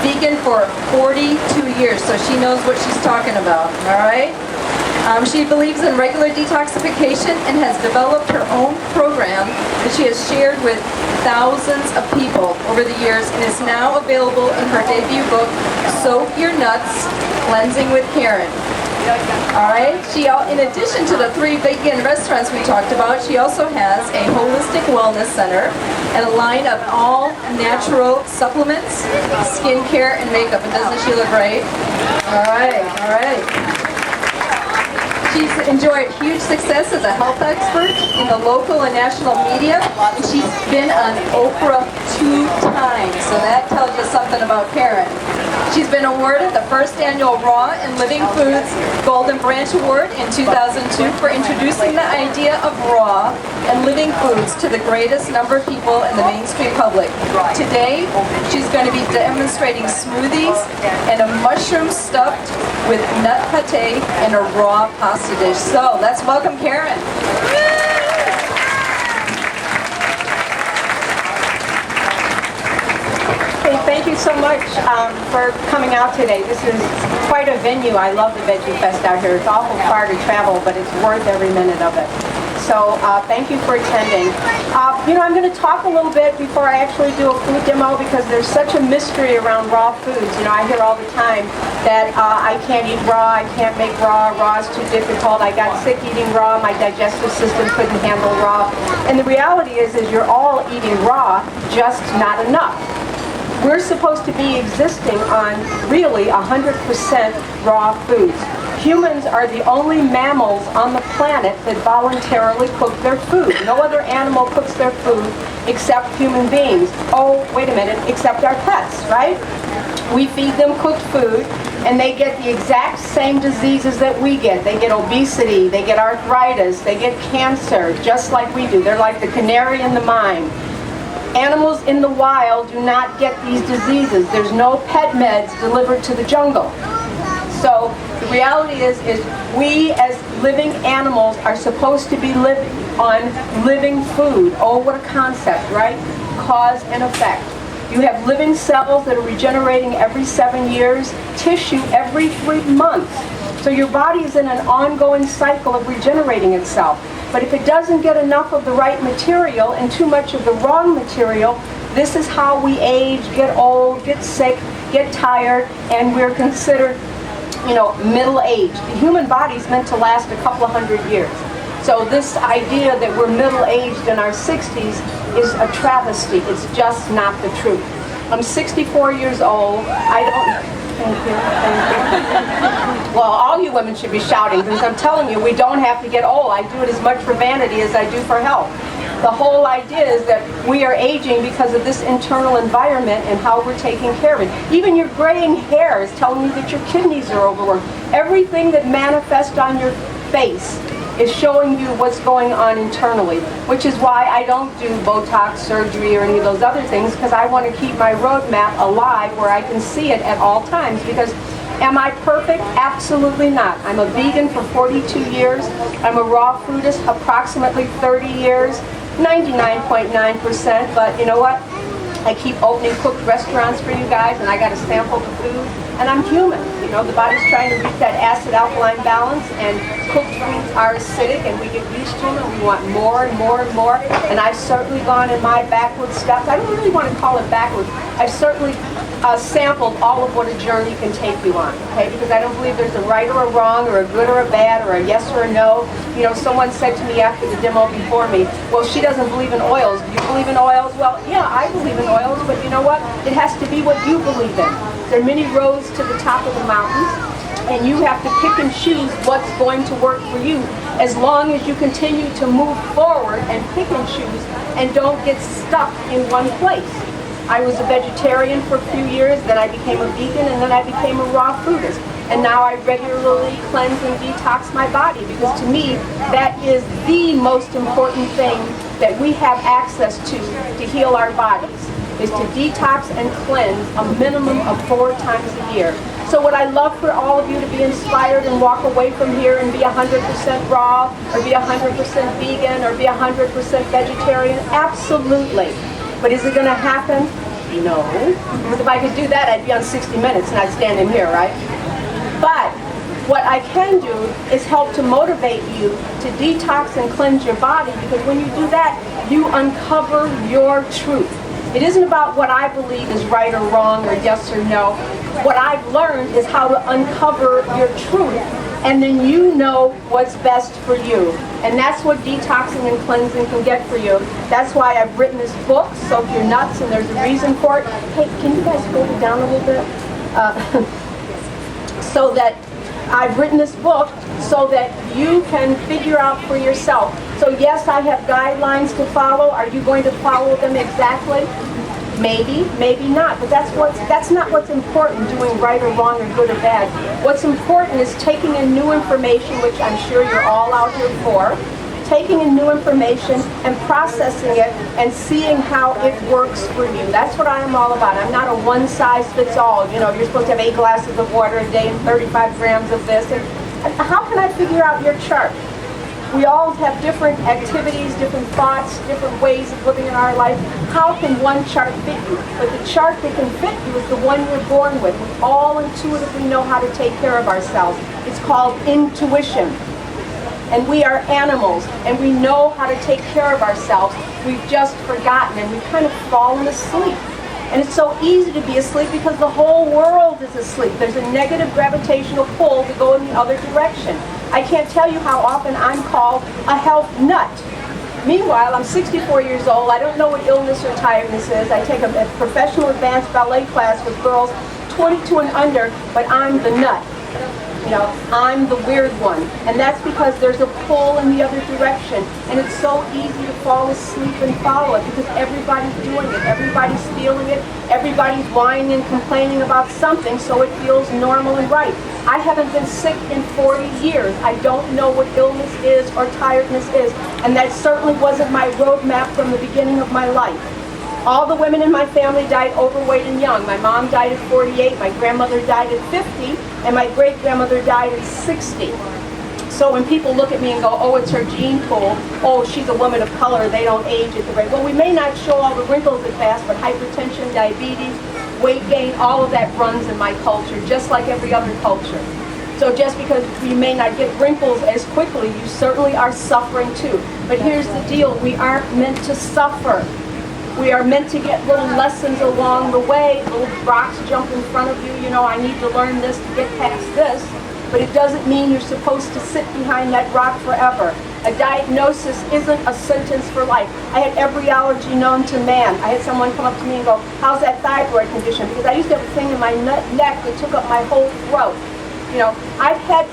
vegan for 42 years, so she knows what she's talking about, all right? She believes in regular detoxification and has developed her own program that she has shared with thousands of people over the years and is now available in her debut book, Soak Your Nuts, Cleansing with Karyn. Alright, in addition to the 3 vegan restaurants we talked about, she also has a holistic wellness center and a line of all natural supplements, skincare, and makeup. And doesn't she look great? Alright. She's enjoyed huge success as a health expert in the local and national media, and she's been on Oprah 2 times, so that tells you something about Karyn. She's been awarded the first annual Raw and Living Foods Golden Branch Award in 2002 for introducing the idea of raw and living foods to the greatest number of people in the mainstream public. Today, she's going to be demonstrating smoothies and a mushroom stuffed with nut pate and a raw pasta dish. So let's welcome Karyn. Hey, thank you so much for coming out today. This is quite a venue. I love the Veggiefest out here. It's awful far to travel, but it's worth every minute of it. So thank you for attending. I'm going to talk a little bit before I actually do a food demo because there's such a mystery around raw foods. I hear all the time that I can't eat raw, I can't make raw is too difficult, I got sick eating raw, my digestive system couldn't handle raw. And the reality is you're all eating raw, just not enough. We're supposed to be existing on really 100% raw foods. Humans are the only mammals on the planet that voluntarily cook their food. No other animal cooks their food except human beings. Oh, wait a minute, except our pets, right? We feed them cooked food and they get the exact same diseases that we get. They get obesity, they get arthritis, they get cancer, just like we do. They're like the canary in the mine. Animals in the wild do not get these diseases. There's no pet meds delivered to the jungle. So the reality is we as living animals are supposed to be living on living food. Oh, what a concept, right? Cause and effect. You have living cells that are regenerating every 7 years, tissue every 3 months. So your body is in an ongoing cycle of regenerating itself. But if it doesn't get enough of the right material and too much of the wrong material, this is how we age, get old, get sick, get tired, and we're considered middle-aged. The human body is meant to last a couple of 100 years. So this idea that we're middle-aged in our 60s is a travesty. It's just not the truth. I'm 64 years old. Thank you. Well, all you women should be shouting because I'm telling you, we don't have to get old. I do it as much for vanity as I do for health. The whole idea is that we are aging because of this internal environment and how we're taking care of it. Even your graying hair is telling you that your kidneys are overworked. Everything that manifests on your face is showing you what's going on internally, which is why I don't do Botox surgery or any of those other things, because I want to keep my roadmap alive where I can see it at all times. Because am I perfect? Absolutely not. I'm a vegan for 42 years. I'm a raw foodist approximately 30 years, 99.9%, but you know what? I keep opening cooked restaurants for you guys, and I got to sample the food, and I'm human. The body's trying to reach that acid-alkaline balance, and cooked foods are acidic, and we get used to them, and we want more and more and more, and I've certainly gone in my backward steps. I don't really want to call it backwards. I've certainly sampled all of what a journey can take you on, okay? Because I don't believe there's a right or a wrong, or a good or a bad, or a yes or a no. Someone said to me after the demo before me, well, she doesn't believe in oils. Do you believe in oils? Well, yeah, I believe in oils, but you know what? It has to be what you believe in. There are many roads to the top of the mountains, and you have to pick and choose what's going to work for you, as long as you continue to move forward and pick and choose and don't get stuck in one place. I was a vegetarian for a few years, then I became a vegan, and then I became a raw foodist. And now I regularly cleanse and detox my body, because to me, that is the most important thing that we have access to heal our bodies, is to detox and cleanse a minimum of 4 times a year. So would I love for all of you to be inspired and walk away from here and be 100% raw, or be 100% vegan, or be 100% vegetarian? Absolutely. But is it going to happen? No. Because if I could do that, I'd be on 60 Minutes and I'd stand in here, right? But what I can do is help to motivate you to detox and cleanse your body, because when you do that, you uncover your truth. It isn't about what I believe is right or wrong or yes or no. What I've learned is how to uncover your truth, and then you know what's best for you. And that's what detoxing and cleansing can get for you. That's why I've written this book, Soak Your Nuts, and there's a reason for it. Hey, can you guys go down a little bit? So that I've written this book so that you can figure out for yourself. So yes, I have guidelines to follow. Are you going to follow them exactly? Maybe, maybe not. But that's not what's important, doing right or wrong or good or bad. What's important is taking in new information, which I'm sure you're all out here for, taking in new information and processing it and seeing how it works for you. That's what I am all about. I'm not a one-size-fits-all. You know, you're supposed to have 8 glasses of water a day and 35 grams of this. And how can I figure out your chart? We all have different activities, different thoughts, different ways of living in our life. How can one chart fit you? But the chart that can fit you is the one you're born with. We all intuitively know how to take care of ourselves. It's called intuition. And we are animals, and we know how to take care of ourselves. We've just forgotten, and we've kind of fallen asleep. And it's so easy to be asleep because the whole world is asleep. There's a negative gravitational pull to go in the other direction. I can't tell you how often I'm called a health nut. Meanwhile, I'm 64 years old. I don't know what illness or tiredness is. I take a professional advanced ballet class with girls 22 and under, but I'm the nut. You know, I'm the weird one. And that's because there's a pull in the other direction. And it's so easy to fall asleep and follow it because everybody's doing it. Everybody's feeling it. Everybody's whining and complaining about something, so it feels normal and right. I haven't been sick in 40 years. I don't know what illness is or tiredness is. And that certainly wasn't my roadmap from the beginning of my life. All the women in my family died overweight and young. My mom died at 48, my grandmother died at 50, and my great-grandmother died at 60. So when people look at me and go, oh, it's her gene pool, oh, she's a woman of color, they don't age at the rate. Well, we may not show all the wrinkles as fast, but hypertension, diabetes, weight gain, all of that runs in my culture, just like every other culture. So just because you may not get wrinkles as quickly, you certainly are suffering too. But here's the deal, we aren't meant to suffer. We are meant to get little lessons along the way, little rocks jump in front of you, you know, I need to learn this to get past this, but it doesn't mean you're supposed to sit behind that rock forever. A diagnosis isn't a sentence for life. I had every allergy known to man. I had someone come up to me and go, how's that thyroid condition? Because I used to have a thing in my neck that took up my whole throat. You know, I've had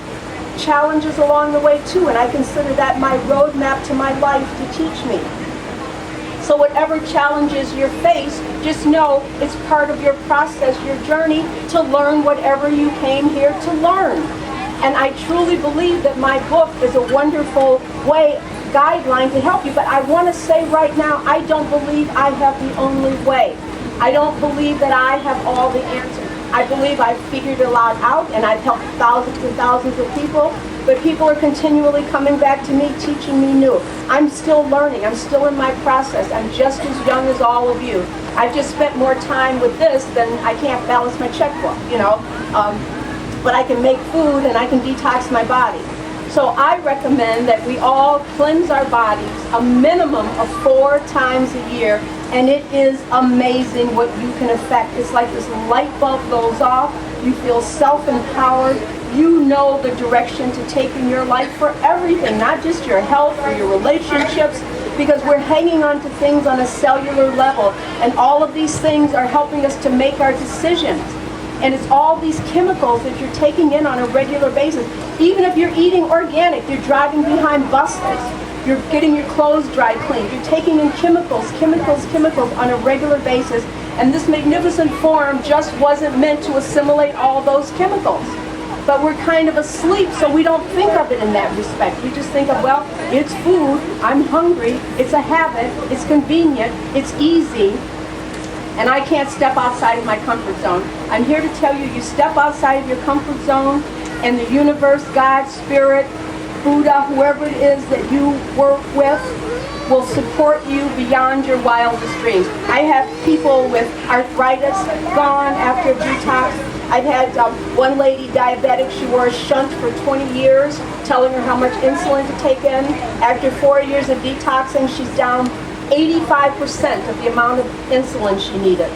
challenges along the way too, and I consider that my roadmap to my life to teach me. So whatever challenges you face, just know it's part of your process, your journey to learn whatever you came here to learn. And I truly believe that my book is a wonderful guideline to help you. But I want to say right now, I don't believe I have the only way. I don't believe that I have all the answers. I believe I've figured a lot out, and I've helped thousands and thousands of people. But people are continually coming back to me, teaching me new. I'm still learning. I'm still in my process. I'm just as young as all of you. I've just spent more time with this than I can't balance my checkbook, you know. But I can make food and I can detox my body. So I recommend that we all cleanse our bodies a minimum of 4 times a year, and it is amazing what you can affect. It's like this light bulb goes off, you feel self-empowered, you know the direction to take in your life for everything, not just your health or your relationships, because we're hanging on to things on a cellular level, and all of these things are helping us to make our decisions. And it's all these chemicals that you're taking in on a regular basis. Even if you're eating organic, you're driving behind buses, you're getting your clothes dry cleaned, you're taking in chemicals on a regular basis, and this magnificent form just wasn't meant to assimilate all those chemicals. But we're kind of asleep, so we don't think of it in that respect. We just think of, well, it's food, I'm hungry, it's a habit, it's convenient, it's easy, and I can't step outside of my comfort zone. I'm here to tell you, you step outside of your comfort zone, and the universe, God, Spirit, Buddha, whoever it is that you work with, will support you beyond your wildest dreams. I have people with arthritis gone after a detox. I've had one lady diabetic, she wore a shunt for 20 years, telling her how much insulin to take in. After 4 years of detoxing, she's down 85% of the amount of insulin she needed.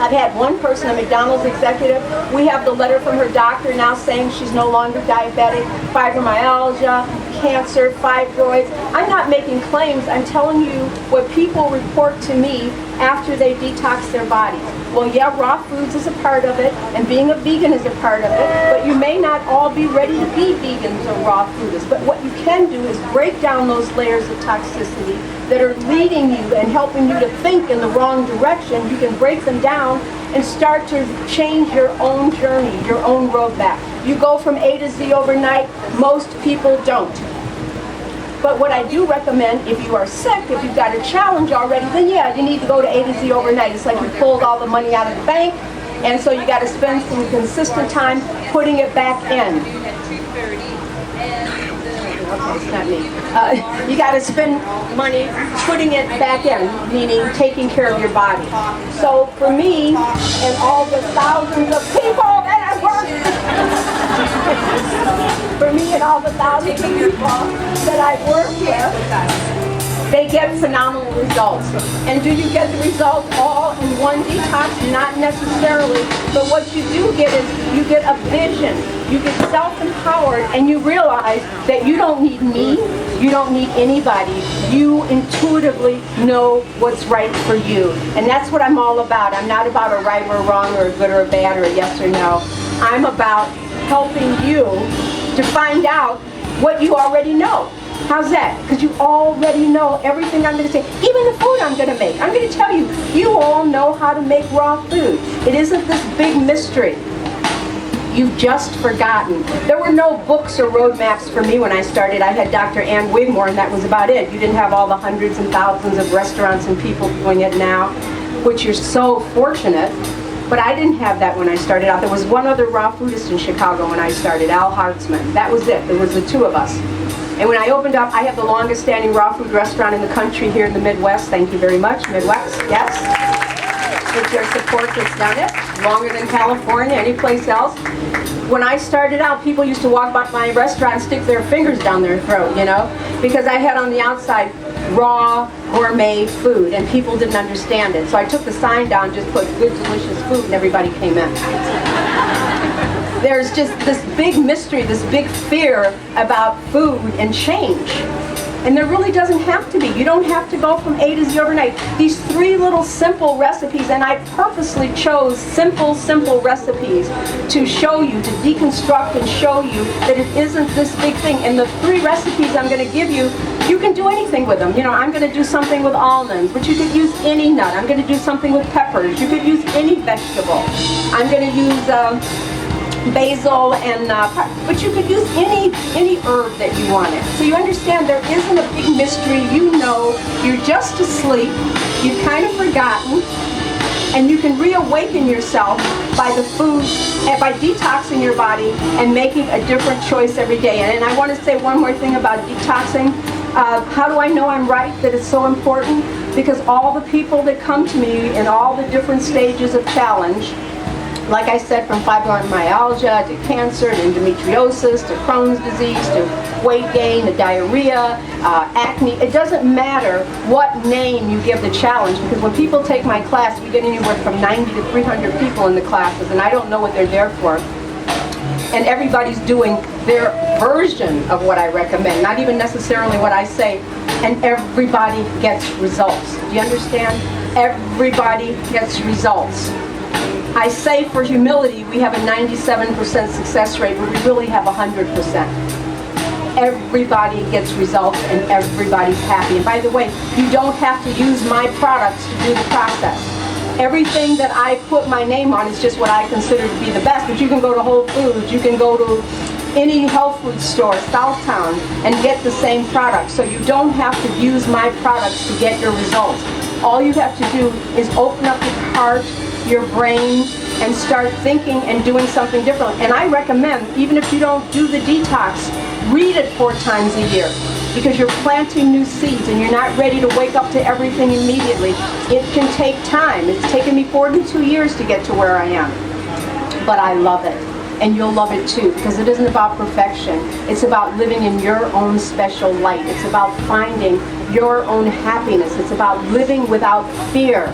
I've had one person, a McDonald's executive, we have the letter from her doctor now saying she's no longer diabetic, fibromyalgia, cancer, fibroids. I'm not making claims, I'm telling you what people report to me after they detox their bodies. Well, yeah, raw foods is a part of it, and being a vegan is a part of it, but you may not all be ready to be vegans or raw foodists. But what you can do is break down those layers of toxicity that are leading you and helping you to think in the wrong direction. You can break them down and start to change your own journey, your own roadmap. You go from A to Z overnight. Most people don't. But what I do recommend, if you are sick, if you've got a challenge already, then yeah, you need to go to A to Z overnight. It's like you pulled all the money out of the bank, and so you got to spend some consistent time putting it back in. Okay, it's not me. You got to spend money putting it back in, meaning taking care of your body. So for me, and all the thousands of people that I work for me and all the thousands of people that I work with, they get phenomenal results. And do you get the results all in one detox? Not necessarily. But what you do get is you get a vision. You get self-empowered, and you realize that you don't need me. You don't need anybody. You intuitively know what's right for you. And that's what I'm all about. I'm not about a right or a wrong or a good or a bad or a yes or no. I'm about helping you to find out what you already know. How's that? Because you already know everything I'm going to say. Even the food I'm going to make. I'm going to tell you, you all know how to make raw food. It isn't this big mystery. You've just forgotten. There were no books or roadmaps for me when I started. I had Dr. Ann Wigmore, and that was about it. You didn't have all the hundreds and thousands of restaurants and people doing it now, which you're so fortunate. But I didn't have that when I started out. There was one other raw foodist in Chicago when I started, Al Hartzman. That was it. There was the two of us. And when I opened up, I have the longest standing raw food restaurant in the country here in the Midwest. Thank you very much, Midwest. Yes. It's your support that's done it. Longer than California, any place else. When I started out, people used to walk by my restaurant and stick their fingers down their throat, you know, because I had on the outside raw gourmet food, and people didn't understand it. So I took the sign down, just put good, delicious food, and everybody came in. There's just this big mystery, this big fear about food and change. And there really doesn't have to be. You don't have to go from A to Z overnight. These 3 little simple recipes, and I purposely chose simple recipes to show you, to deconstruct and show you that it isn't this big thing. And the 3 recipes I'm going to give you, you can do anything with them. You know, I'm going to do something with almonds, but you could use any nut. I'm going to do something with peppers. You could use any vegetable. I'm going to use basil and but you could use any herb that you wanted. So you understand there isn't a big mystery. You know, you're just asleep, you've kind of forgotten, and you can reawaken yourself by the food and by detoxing your body and making a different choice every day. And I want to say one more thing about detoxing. How do I know I'm right, that it's so important? Because all the people that come to me in all the different stages of challenge, like I said, from fibromyalgia to cancer to endometriosis to Crohn's disease to weight gain to diarrhea, acne, it doesn't matter what name you give the challenge, because when people take my class, we get anywhere from 90 to 300 people in the classes, and I don't know what they're there for. And everybody's doing their version of what I recommend, not even necessarily what I say, and everybody gets results. Do you understand? Everybody gets results. I say for humility, we have a 97% success rate, but we really have 100%. Everybody gets results and everybody's happy. And by the way, you don't have to use my products to do the process. Everything that I put my name on is just what I consider to be the best, but you can go to Whole Foods, you can go to any health food store, Southtown, and get the same product. So you don't have to use my products to get your results. All you have to do is open up your heart, your brain, and start thinking and doing something different. And I recommend, even if you don't do the detox, Read it 4 times a year, because you're planting new seeds and you're not ready to wake up to everything immediately. It can take time. It's taken me 42 years to get to where I am. But I love it. And you'll love it too, because it isn't about perfection. It's about living in your own special light. It's about finding your own happiness. It's about living without fear.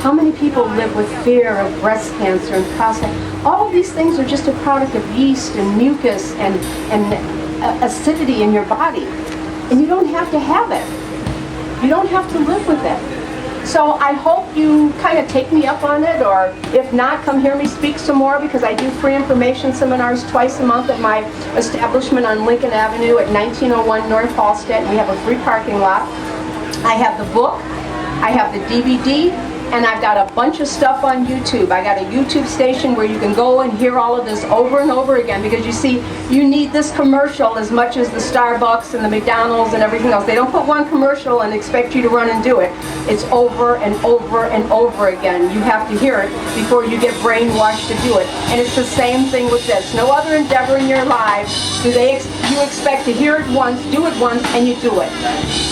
How many people live with fear of breast cancer and prostate? All of these things are just a product of yeast and mucus and acidity in your body. And you don't have to have it. You don't have to live with it. So I hope you kind of take me up on it, or if not, come hear me speak some more, because I do free information seminars twice a month at my establishment on Lincoln Avenue at 1901 North Halstead. We have a free parking lot. I have the book, I have the DVD, and I've got a bunch of stuff on YouTube. I got a YouTube station where you can go and hear all of this over and over again, because you see, you need this commercial as much as the Starbucks and the McDonald's and everything else. They don't put one commercial and expect you to run and do it. It's over and over and over again. You have to hear it before you get brainwashed to do it. And it's the same thing with this. No other endeavor in your lives do you expect to hear it once, do it once, and you do it.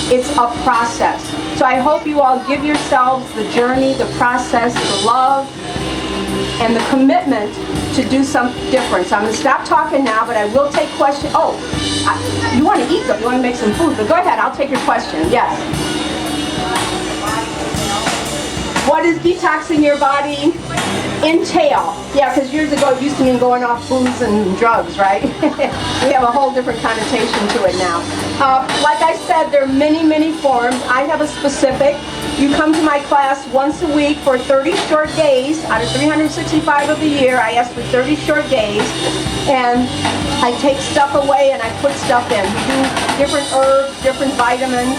It's a process. So I hope you all give yourselves the journey, the process, the love, and the commitment to do something different. So I'm going to stop talking now, but I will take questions. Oh, you want to eat them, you want to make some food, but go ahead, I'll take your question. Yes. What does detoxing your body entail? Yeah, because years ago it used to mean going off booze and drugs, right? We have a whole different connotation to it now. Like I said, there are many, many forms. I have a specific. You come to my class once a week for 30 short days. Out of 365 of the year, I ask for 30 short days. And I take stuff away and I put stuff in. We do different herbs, different vitamins.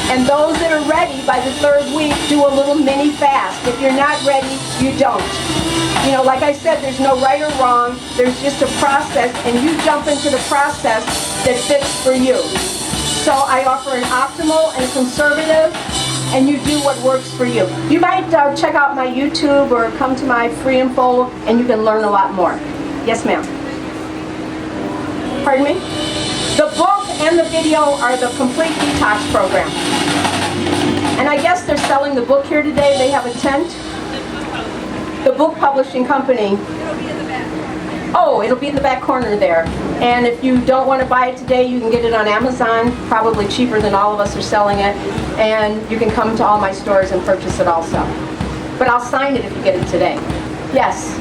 And those that are ready by the 3rd week do a little mini fast. If you're not ready, you don't. You know, like I said, there's no right or wrong. There's just a process, and you jump into the process that fits for you. So I offer an optimal and conservative, and you do what works for you. You might check out my YouTube or come to my free info, and you can learn a lot more. Yes, ma'am. Pardon me? The book and the video are the complete detox program. And I guess they're selling the book here today. They have a tent. The book publishing company. Oh, it'll be in the back corner there. And if you don't want to buy it today, you can get it on Amazon, probably cheaper than all of us are selling it. And you can come to all my stores and purchase it also. But I'll sign it if you get it today. Yes.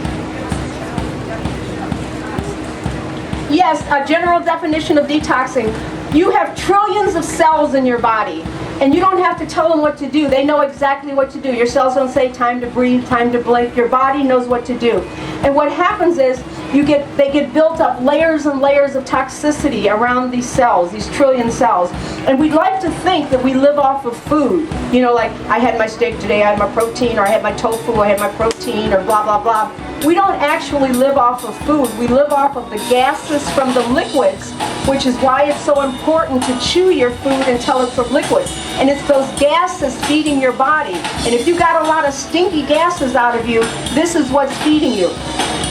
Yes, a general definition of detoxing. You have trillions of cells in your body, and you don't have to tell them what to do. They know exactly what to do. Your cells don't say time to breathe, time to blink. Your body knows what to do. And what happens is they get built up layers and layers of toxicity around these cells, these trillion cells. And we'd like to think that we live off of food. You know, like I had my steak today, I had my protein, or I had my tofu, I had my protein, or blah, blah, blah. We don't actually live off of food. We live off of the gases from the liquids, which is why it's so important to chew your food until it's a liquid. And it's those gases feeding your body. And if you got a lot of stinky gases out of you, this is what's feeding you.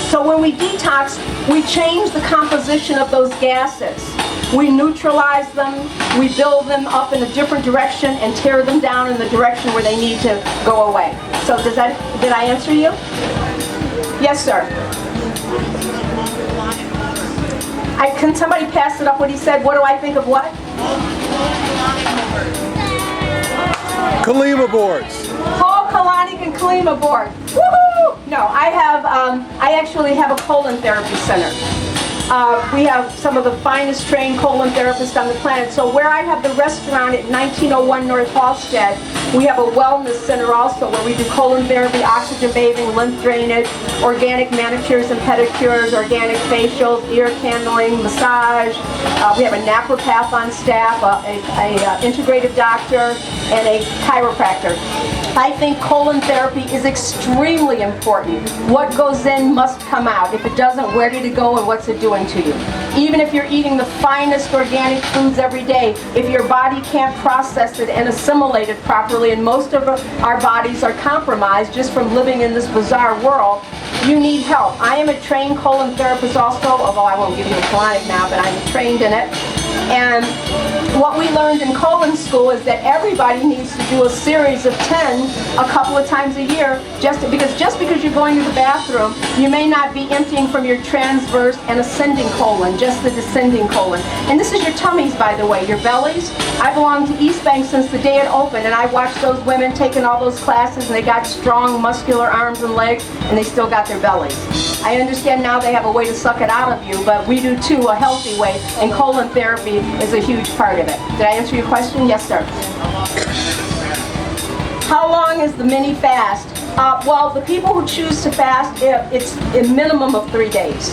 So when we detox, we change the composition of those gases. We neutralize them, we build them up in a different direction, and tear them down in the direction where they need to go away. So did I answer you? Yes, sir. Can somebody pass it up what he said? What do I think of what? Kalima boards. Whole colonic and Kalima board. Woohoo! No, I actually have a colon therapy center. We have some of the finest trained colon therapists on the planet. So where I have the restaurant at 1901 North Halstead, we have a wellness center also where we do colon therapy, oxygen bathing, lymph drainage, organic manicures and pedicures, organic facials, ear candling, massage. We have a naturopath on staff, a integrative doctor, and a chiropractor. I think colon therapy is extremely important. What goes in must come out. If it doesn't, where did it go and what's it doing? doing to you. Even if you're eating the finest organic foods every day, if your body can't process it and assimilate it properly, and most of our bodies are compromised just from living in this bizarre world, you need help. I am a trained colon therapist also, although I won't give you a colonic now, but I'm trained in it. And what we learned in colon school is that everybody needs to do a series of 10 a couple of times a year, just because you're going to the bathroom, you may not be emptying from your transverse and ascending colon, just the descending colon. And this is your tummies, by the way, your bellies. I belonged to East Bank since the day it opened, and I watched those women taking all those classes, and they got strong, muscular arms and legs, and they still got their bellies. I understand now they have a way to suck it out of you, but we do too, a healthy way, and colon therapy is a huge part of it. Did I answer your question? Yes, sir. How long is the mini fast? Well, the people who choose to fast, it's a minimum of 3 days.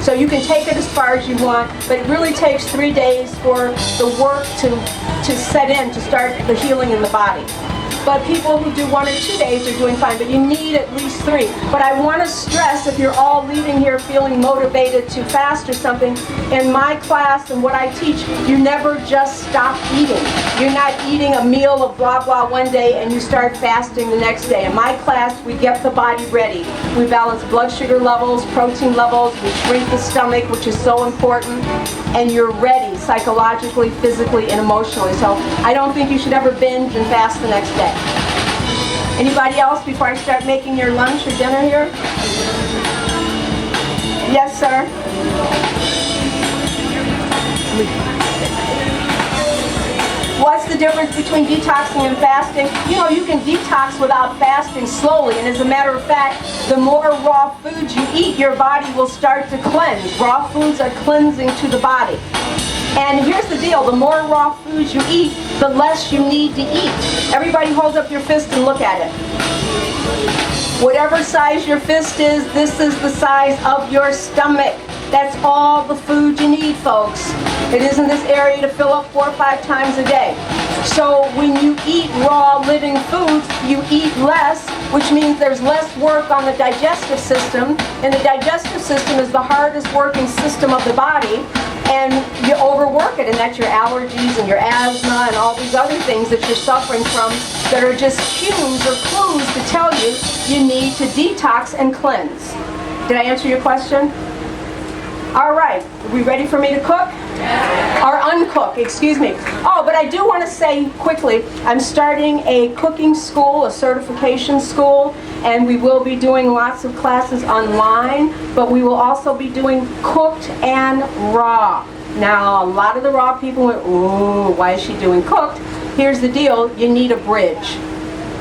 So you can take it as far as you want, but it really takes 3 days for the work to set in, to start the healing in the body. But people who do 1 or 2 days are doing fine, but you need at least 3. But I want to stress, if you're all leaving here feeling motivated to fast or something, in my class and what I teach, you never just stop eating. You're not eating a meal of blah blah one day and you start fasting the next day. In my class, we get the body ready. We balance blood sugar levels, protein levels, we shrink the stomach, which is so important, and you're ready psychologically, physically, and emotionally. So I don't think you should ever binge and fast the next day. Anybody else before I start making your lunch or dinner here? Yes, sir. What's the difference between detoxing and fasting? You know, you can detox without fasting slowly, and as a matter of fact, the more raw foods you eat, your body will start to cleanse. Raw foods are cleansing to the body. And here's the deal, the more raw foods you eat, the less you need to eat. Everybody hold up your fist and look at it. Whatever size your fist is, this is the size of your stomach. That's all the food you need, folks. It isn't this area to fill up 4 or 5 times a day. So when you eat raw living foods, you eat less, which means there's less work on the digestive system. And the digestive system is the hardest working system of the body. And you overwork it, and that's your allergies and your asthma and all these other things that you're suffering from that are just cues or clues to tell you you need to detox and cleanse. Did I answer your question? All right, are we ready for me to cook? Or uncook, excuse me. Oh, but I do want to say quickly, I'm starting a cooking school, a certification school, and we will be doing lots of classes online, but we will also be doing cooked and raw. Now, a lot of the raw people went, ooh, why is she doing cooked? Here's the deal, you need a bridge.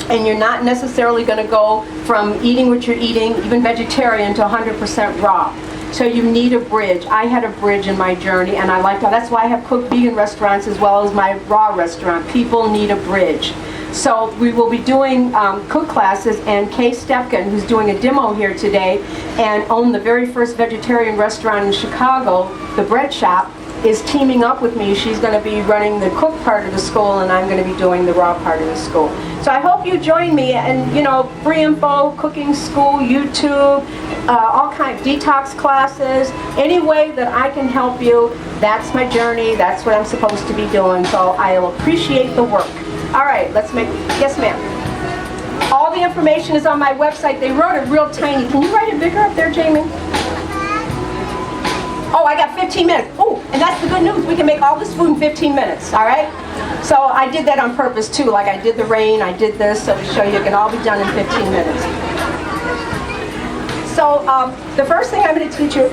And you're not necessarily going to go from eating what you're eating, even vegetarian, to 100% raw. So you need a bridge. I had a bridge in my journey, and I like that. That's why I have cooked vegan restaurants as well as my raw restaurant. People need a bridge. So we will be doing cook classes, and Kay Stepkin, who's doing a demo here today and owned the very first vegetarian restaurant in Chicago, the Bread Shop, is teaming up with me. She's going to be running the cook part of the school, and I'm going to be doing the raw part of the school. So I hope you join me, and you know, free info, cooking school, YouTube, all kinds of detox classes, any way that I can help you. That's my journey. That's what I'm supposed to be doing. So I'll appreciate the work. All right, let's make, yes ma'am. All the information is on my website. They wrote it real tiny. Can you write it bigger up there, Jamie? Oh, I got 15 minutes. Oh, and that's the good news. We can make all this food in 15 minutes, all right? So I did that on purpose too. Like I did the rain, I did this, so to show you it can all be done in 15 minutes. So the first thing I'm going to teach you,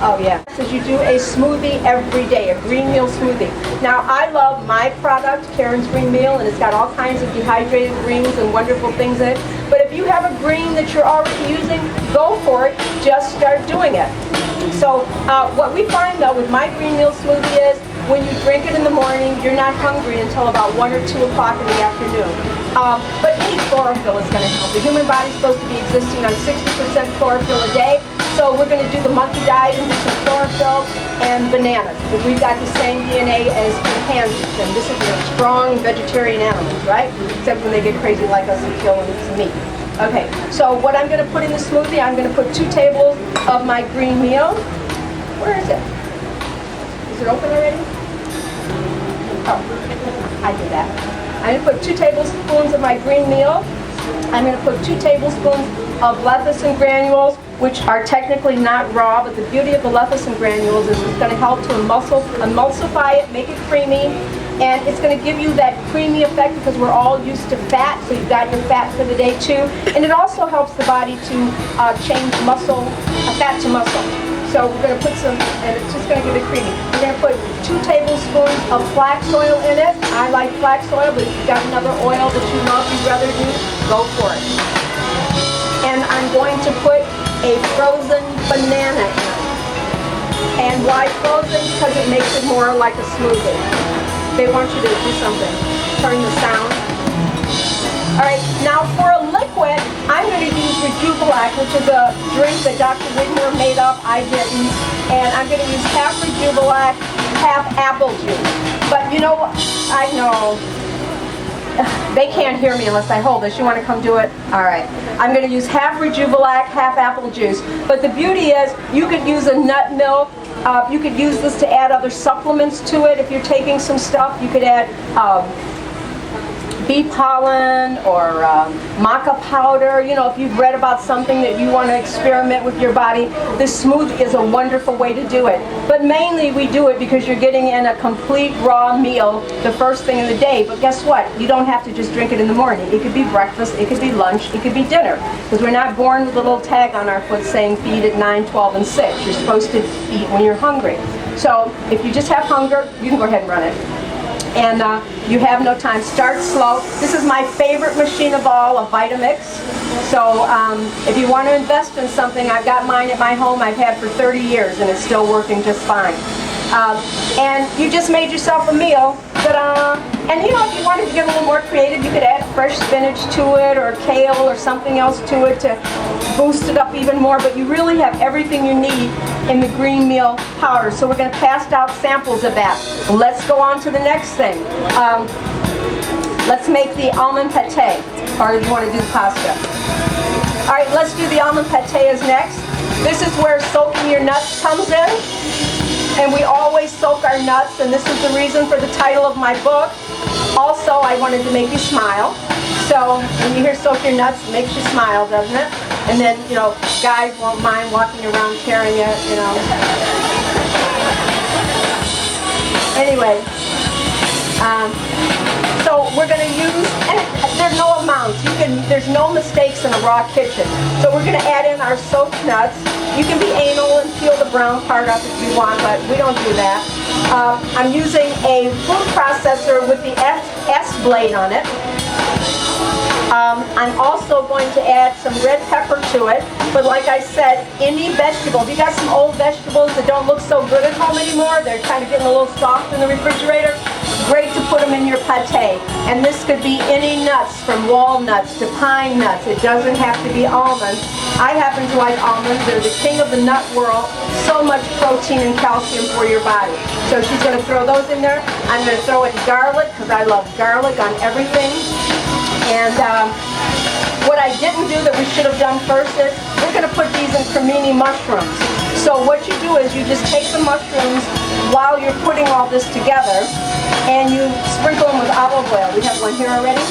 oh yeah, is you do a smoothie every day, a green meal smoothie. Now I love my product, Karyn's Green Meal, and it's got all kinds of dehydrated greens and wonderful things in it. But if you have a green that you're already using, go for it. Just start doing it. So what we find though with my green meal smoothie is when you drink it in the morning, you're not hungry until about 1 or 2 o'clock in the afternoon. But any chlorophyll is going to help. The human body's supposed to be existing on 60% chlorophyll a day. So we're going to do the monkey diet and do some chlorophyll and bananas. We've got the same DNA as chimpanzees, and this is strong vegetarian animals, right? Except when they get crazy like us and kill and eat some meat. Okay, so what I'm going to put in the smoothie, I'm going to put 2 tables of my green meal. Where is it? Is it open already? Oh, I did that. I'm going to put 2 tablespoons of my green meal. I'm going to put 2 tablespoons of lecithin granules, which are technically not raw, but the beauty of the lecithin granules is it's going to help to emulsify it, make it creamy, and it's going to give you that creamy effect because we're all used to fat, so you've got your fat for the day too. And it also helps the body to change muscle, fat to muscle. So we're going to put some, and it's just going to give it creamy. We're going to put 2 tablespoons of flax oil in it. I like flax oil, but if you've got another oil that you love you'd rather use, go for it. And I'm going to put a frozen banana in it. And why frozen? Because it makes it more like a smoothie. They want you to do something. Turn the sound. Alright, now for a liquid, I'm going to use Veggiefest, which is a drink that Dr. Whitmore made up. I didn't. And I'm going to use half Veggiefest, half apple juice. But you know what? I know. They can't hear me unless I hold this. You want to come do it? All right. I'm going to use half Veggiefest, half apple juice. But the beauty is you could use a nut milk. You could use this to add other supplements to it. If you're taking some stuff, you could add bee pollen or maca powder. You know, if you've read about something that you want to experiment with your body, this smoothie is a wonderful way to do it. But mainly we do it because you're getting in a complete raw meal the first thing in the day. But guess what? You don't have to just drink it in the morning. It could be breakfast, it could be lunch, it could be dinner. Because we're not born with a little tag on our foot saying feed at 9, 12, and 6. You're supposed to eat when you're hungry. So if you just have hunger, you can go ahead and run it. And you have no time. Start slow. This is my favorite machine of all, a Vitamix. So if you want to invest in something, I've got mine at my home. I've had for 30 years and it's still working just fine. And you just made yourself a meal. Ta-da! And you know, if you wanted to get a little more creative, you could add fresh spinach to it or kale or something else to it to boost it up even more. But you really have everything you need in the green meal powder. So we're going to pass out samples of that. Let's go on to the next thing. Let's make the almond pate, or do you want to do the pasta? All right, let's do the almond pate as next. This is where soaking your nuts comes in. And we always soak our nuts, and this is the reason for the title of my book. Also, I wanted to make you smile. So when you hear soak your nuts, it makes you smile, doesn't it? And then, you know, guys won't mind walking around carrying it, you know. Anyway, so we're going to use, and there's no amounts. There's no mistakes in a raw kitchen. So we're going to add in our soaked nuts. You can be anal and peel the brown part up if you want, but we don't do that. I'm using a food processor with the S blade on it. I'm also going to add some red pepper to it, but like I said, any vegetable. If you got some old vegetables that don't look so good at home anymore, they're kind of getting a little soft in the refrigerator, great to put them in your pate. And this could be any nuts, from walnuts to pine nuts. It doesn't have to be almonds. I happen to like almonds. They're the king of the nut world. So much protein and calcium for your body. So she's going to throw those in there. I'm going to throw in garlic because I love garlic on everything. And what I didn't do that we should have done first is we're going to put these in cremini mushrooms. So what you do is you just take the mushrooms while you're putting all this together and you sprinkle them with olive oil. We have one here already.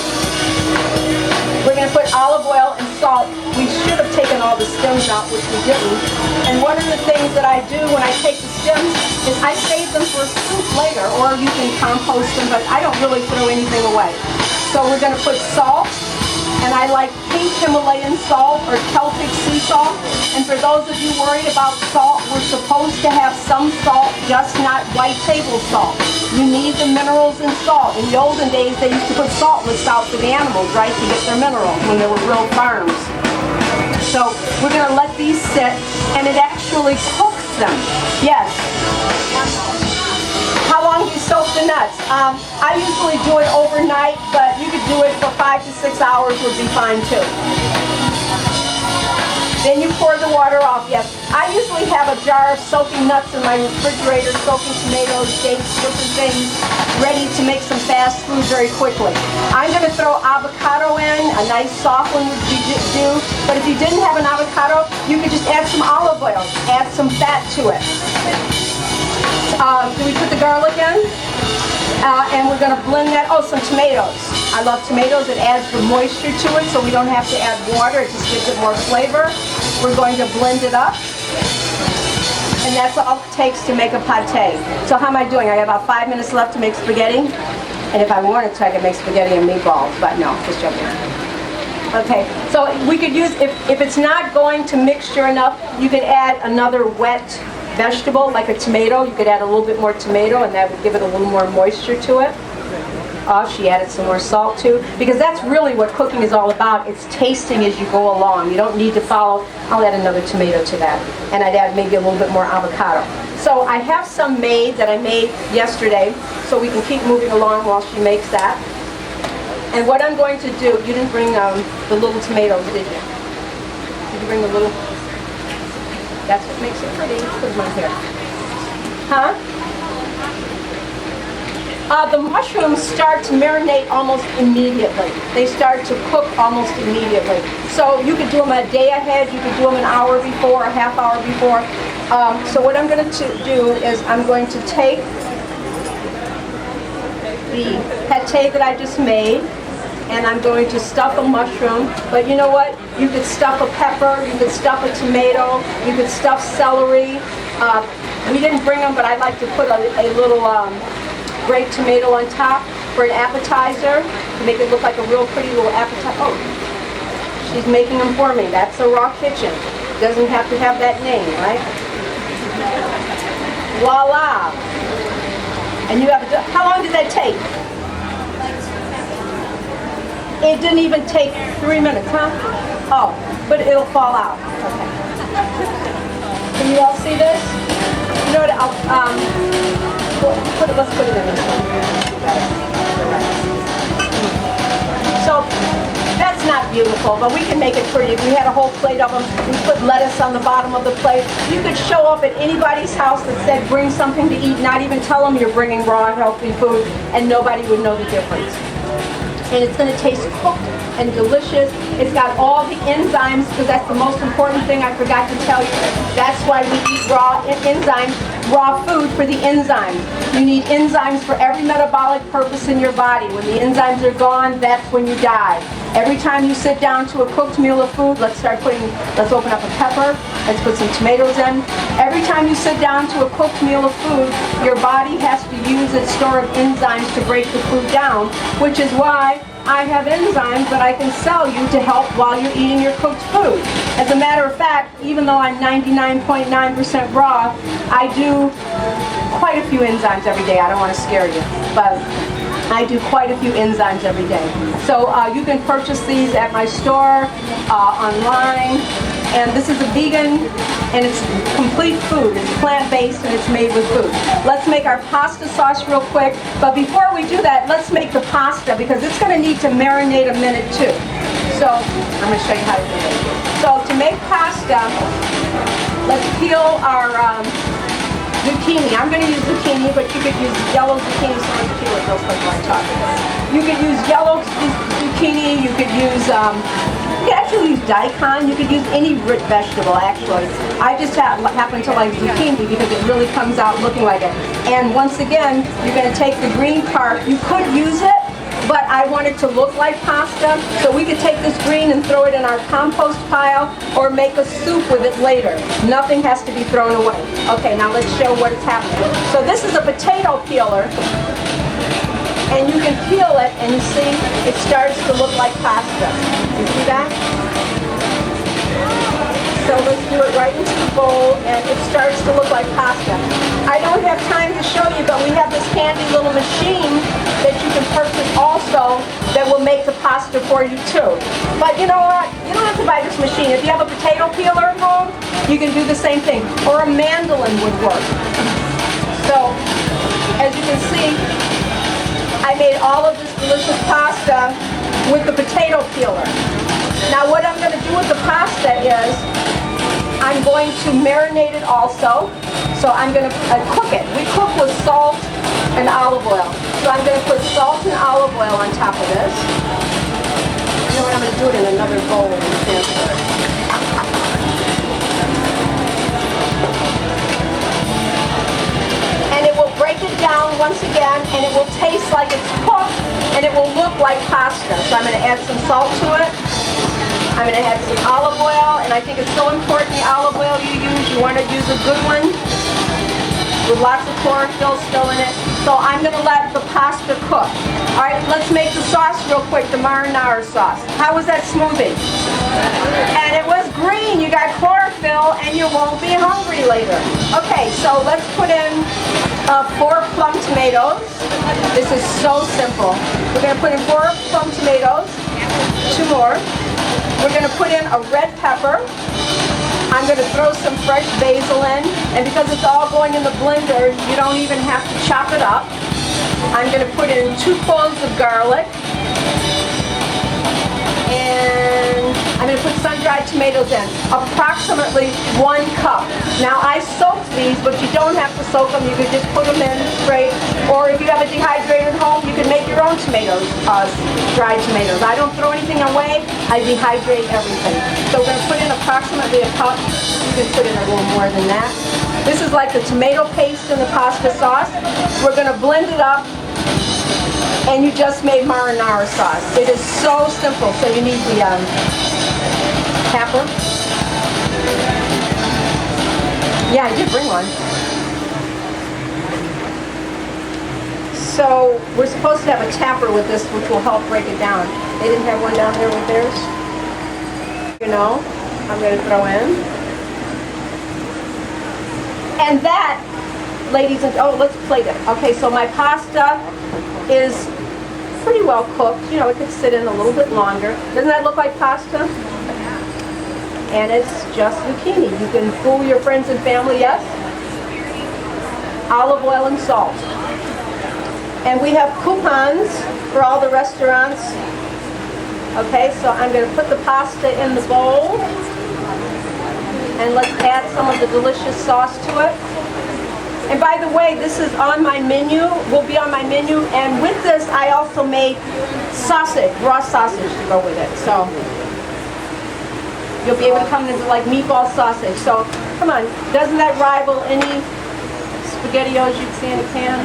We're going to put olive oil and salt. We should have taken all the stems out, which we didn't. And one of the things that I do when I take the stems is I save them for soup later, or you can compost them, but I don't really throw anything away. So we're going to put salt, and I like pink Himalayan salt or Celtic sea salt. And for those of you worried about salt, we're supposed to have some salt, just not white table salt. You need the minerals in salt. In the olden days, they used to put saltless out for the animals, right, to get their minerals when there were real farms. So we're going to let these sit, and it actually cooks them. Yes. How long do you soak the nuts? I usually do it overnight, but you could do it for 5 to 6 hours would be fine too. Then you pour the water off. Yes, I usually have a jar of soaking nuts in my refrigerator, soaking tomatoes, dates, different things, ready to make some fast food very quickly. I'm going to throw avocado in, a nice soft one would do, but if you didn't have an avocado, you could just add some olive oil, add some fat to it. Do we put the garlic in? And we're going to blend that. Oh, some tomatoes. I love tomatoes. It adds the moisture to it, so we don't have to add water. It just gives it more flavor. We're going to blend it up. And that's all it takes to make a pate. So how am I doing? I got about 5 minutes left to make spaghetti. And if I wanted to, I could make spaghetti and meatballs. But no, just joking. Okay, so we could use, if it's not going to mixture enough, you could add another wet vegetable, like a tomato. You could add a little bit more tomato, and that would give it a little more moisture to it. She added some more salt too, because that's really what cooking is all about. It's tasting as you go along. You don't need to follow. I'll add another tomato to that, and I'd add maybe a little bit more avocado. So I have some made that I made yesterday, so we can keep moving along while she makes that. And what I'm going to do, you didn't bring the little tomatoes, did you? Did you bring the little? That's what makes it pretty. Put them on here. Huh? The mushrooms start to marinate almost immediately. They start to cook almost immediately. So you could do them a day ahead, you could do them an hour before, a half hour before. So what I'm going to do is I'm going to take the pate that I just made, and I'm going to stuff a mushroom. But you know what? You could stuff a pepper, you could stuff a tomato, you could stuff celery. We didn't bring them, but I like to put a little grape tomato on top for an appetizer to make it look like a real pretty little appetizer. Oh, she's making them for me. That's a raw kitchen. Doesn't have to have that name, right? Voila! And you have, how long did that take? It didn't even take 3 minutes, huh? Oh, but it'll fall out. Okay. Can you all see this? You know what? Let's put it in this one. So that's not beautiful, but we can make it pretty. If we had a whole plate of them, we put lettuce on the bottom of the plate. You could show up at anybody's house that said bring something to eat, not even tell them you're bringing raw, healthy food, and nobody would know the difference. And it's going to taste cooked and delicious. It's got all the enzymes, because that's the most important thing I forgot to tell you. That's why we eat raw enzymes, raw food for the enzymes. You need enzymes for every metabolic purpose in your body. When the enzymes are gone, that's when you die. Every time you sit down to a cooked meal of food, let's open up a pepper, let's put some tomatoes in. Every time you sit down to a cooked meal of food, your body has to use its store of enzymes to break the food down, which is why I have enzymes that I can sell you to help while you're eating your cooked food. As a matter of fact, even though I'm 99.9% raw, I do quite a few enzymes every day. I don't want to scare you, but I do quite a few enzymes every day. So you can purchase these at my store, online, and this is a vegan, and it's complete food. It's plant-based, and it's made with food. Let's make our pasta sauce real quick, but before we do that, let's make the pasta, because it's going to need to marinate a minute too. So I'm going to show you how to do it. So to make pasta, let's peel our zucchini. I'm going to use zucchini, but you could use yellow zucchini. So let's peel it real quick while I talk. You could use yellow zucchini. You could use, you could actually use daikon. You could use any root vegetable, actually. I just happen to like zucchini because it really comes out looking like it. And once again, you're going to take the green part. You could use it, but I want it to look like pasta, so we could take this green and throw it in our compost pile or make a soup with it later. Nothing has to be thrown away. Okay, now let's show what is happening. So this is a potato peeler, and you can peel it and you see it starts to look like pasta. You see that? So let's do it right into the bowl, and it starts to look like pasta. I don't have time to show you, but we have this handy little machine that you can purchase also that will make the pasta for you too. But you know what? You don't have to buy this machine. If you have a potato peeler at home, you can do the same thing. Or a mandolin would work. So, as you can see, I made all of this delicious pasta with the potato peeler. Now what I'm going to do with the pasta is I'm going to marinate it also. So I'm going to cook it. We cook with salt and olive oil. So I'm going to put salt and olive oil on top of this. You know what, I'm going to do it in another bowl and transfer it. And it will break it down once again, and it will taste like it's cooked, and it will look like pasta. So I'm going to add some salt to it. I'm going to add some olive oil, and I think it's so important the olive oil you use. You want to use a good one with lots of chlorophyll still in it. So I'm going to let the pasta cook. All right, let's make the sauce real quick, the marinara sauce. How was that smoothie? And it was green. You got chlorophyll, and you won't be hungry later. Okay, so let's put in 4 plum tomatoes. This is so simple. We're going to put in 4 plum tomatoes, 2 more. We're going to put in a red pepper. I'm going to throw some fresh basil in, and because it's all going in the blender, you don't even have to chop it up. I'm going to put in 2 cloves of garlic, and I'm going to put sun-dried tomatoes in, approximately 1 cup. Now I soak these, but you don't have to soak them. You could just put them in straight, or if you have a dehydrator at home, you can make your own tomatoes, dried tomatoes. I don't throw anything away. I dehydrate everything. So we're going to put in approximately a cup. You can put in a little more than that. This is like the tomato paste in the pasta sauce. We're going to blend it up, and you just made marinara sauce. It is so simple. So you need the tapper. Yeah, I did bring one. So we're supposed to have a tapper with this, which will help break it down. They didn't have one down there with theirs. You know, I'm going to throw in. And that, ladies and, oh, let's plate it. Okay, so my pasta is pretty well cooked. You know, it could sit in a little bit longer. Doesn't that look like pasta? And it's just zucchini. You can fool your friends and family, yes? Olive oil and salt. And we have coupons for all the restaurants. Okay, so I'm going to put the pasta in the bowl. And let's add some of the delicious sauce to it. And by the way, this is on my menu, will be on my menu. And with this, I also made sausage, raw sausage to go with it. So you'll be able to come into like meatball sausage. So come on, doesn't that rival any SpaghettiOs you'd see in a can?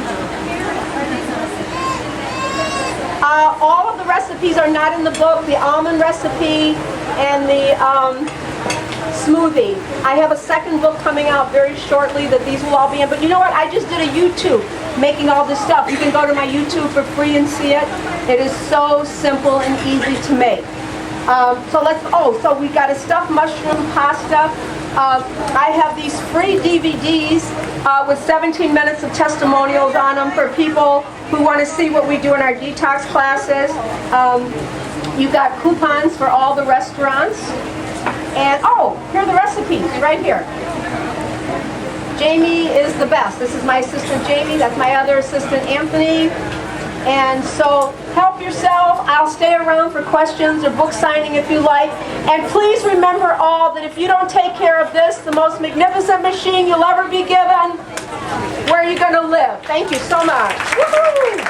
All of the recipes are not in the book. The almond recipe and the smoothie. I have a second book coming out very shortly that these will all be in. But you know what? I just did a YouTube making all this stuff. You can go to my YouTube for free and see it. It is so simple and easy to make. So we got a stuffed mushroom pasta. I have these free DVDs with 17 minutes of testimonials on them for people who want to see what we do in our detox classes. You got coupons for all the restaurants. And here are the recipes right here. Jamie is the best. This is my assistant Jamie. That's my other assistant Anthony. And so help yourself. I'll stay around for questions or book signing if you like. And please remember all that if you don't take care of this, the most magnificent machine you'll ever be given, where are you going to live? Thank you so much. Woo-hoo!